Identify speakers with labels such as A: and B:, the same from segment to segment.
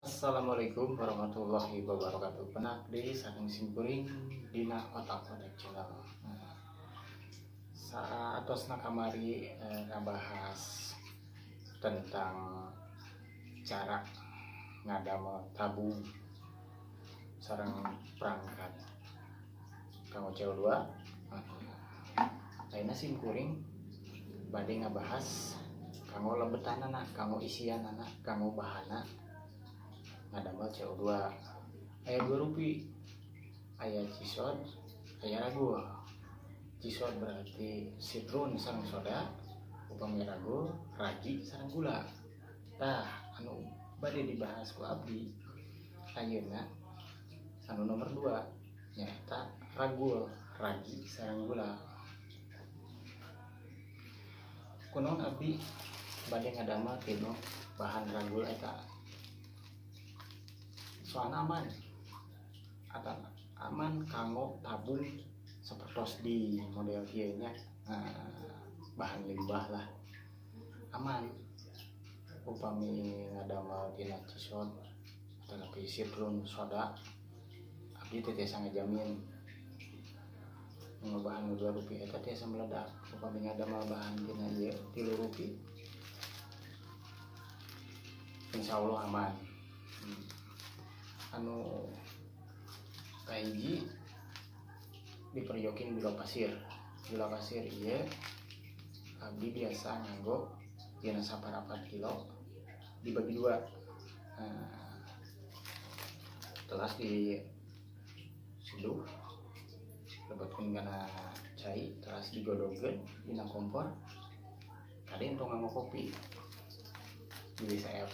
A: Assalamualaikum warahmatullahi wabarakatuh. Penak deui saking simkuring dina otak-otak channel. Saatosna kamari ngabahas tentang cara ngadamel tabung sareng perangkat kanggo CO2. Ayeuna simkuring bade ngabahas kanggo lebetanana, kanggo isianana, kanggo bahana ngadamel CO2. Aya dua rupi, aya cisod, aya ragul. Cisod berarti citron sareng soda, upami ragul ragi sareng gula. Tah anu bade dibahas ku abdi ayeuna anu nomor 2 nyaeta ragul ragi sareng gula. Kunaon abdi bade ngadamel tinu bahan ragul eta? Soalnya aman kanggo tabung sapertos di model kieu nya, bahan limbah lah aman. Upami ngadamel tina cisod atau citron soda abdi teh tiasa ngajamin bahan Rp2 eta tiasa meledak. Upami ngadamel bahan tina ieu Rp3 insyaallah aman. Anu kahiji diperyokin gula pasir. Gula pasir ieu abdi biasa nganggo tina 4 kilo dibagi 2. Telas di seduh lebetkeun kana cai, telas digodogkeun dina kompor. Kade untuk nganggo kopi di saep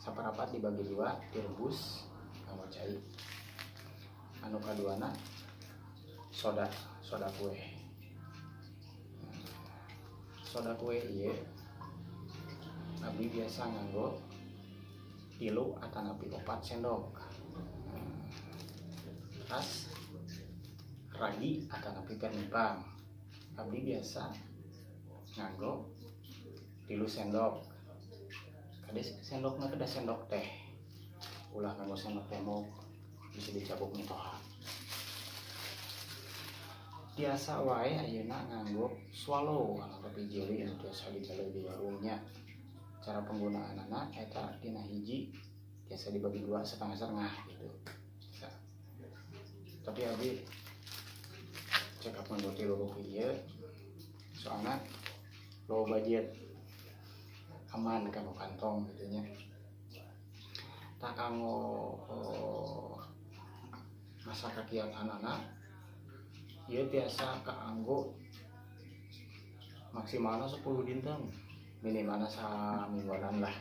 A: 4 dibagi 2 direbus kanggo cai. Anu kaduana soda kue. Soda kue ieu abdi biasa nganggo 3 atanapi 4 sendok. Terus ragi atanapi pernimpang abdi biasa nganggo 3 sendok. Kade sendokna kada sendok teh, ulah nganggo sendok remok bisa dicabuk mitoha. Biasa wae ayeuna nganggo swallow tapi jeli anu biasa dibeli di warungnya. Cara penggunaanna eta dina hiji biasa dibagi 2 setengah-setengah gitu. Bisa. Tapi abdi cekap nganggo Rp3 ieu soalna low budget, aman kanggo kantong gitu nya. Tak kanggo masa kegiatanana ieu biasa kaanggo maksimalna 10 dinten, minimalna samingguanan lah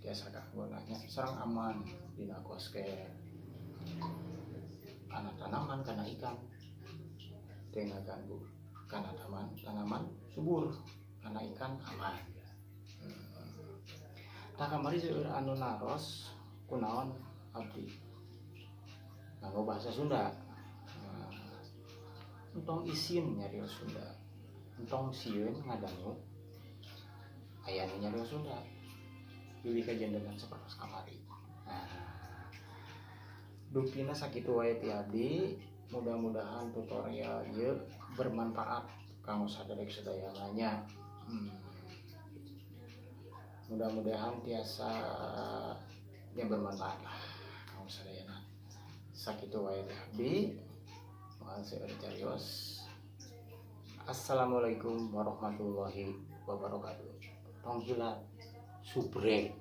A: biasa kaanggonanya. Sareng aman dina kosket kana tanaman kana ikan teu ngaganggu, kana tanaman subur, kana ikan aman. Tak kamari seueur anu naros kunaon abdi nganggo bahasa Sunda. Entong isin nyarios Sunda, entong sieun ngadangu aya nu nyarios Sunda. Pilih kajendegan sapertos kamari. Dupina sakitu wae ti abdi. Mudah-mudahan tutorial ieu bermanfaat kanggo saderek sadayana. Mudah-mudahan tiasa yang bermanfaat lah kanggo sadayana. Sakitu wae teh abdi. Moal seueur carios. Assalamualaikum warahmatullahi wabarakatuh. Tong hilat subrek.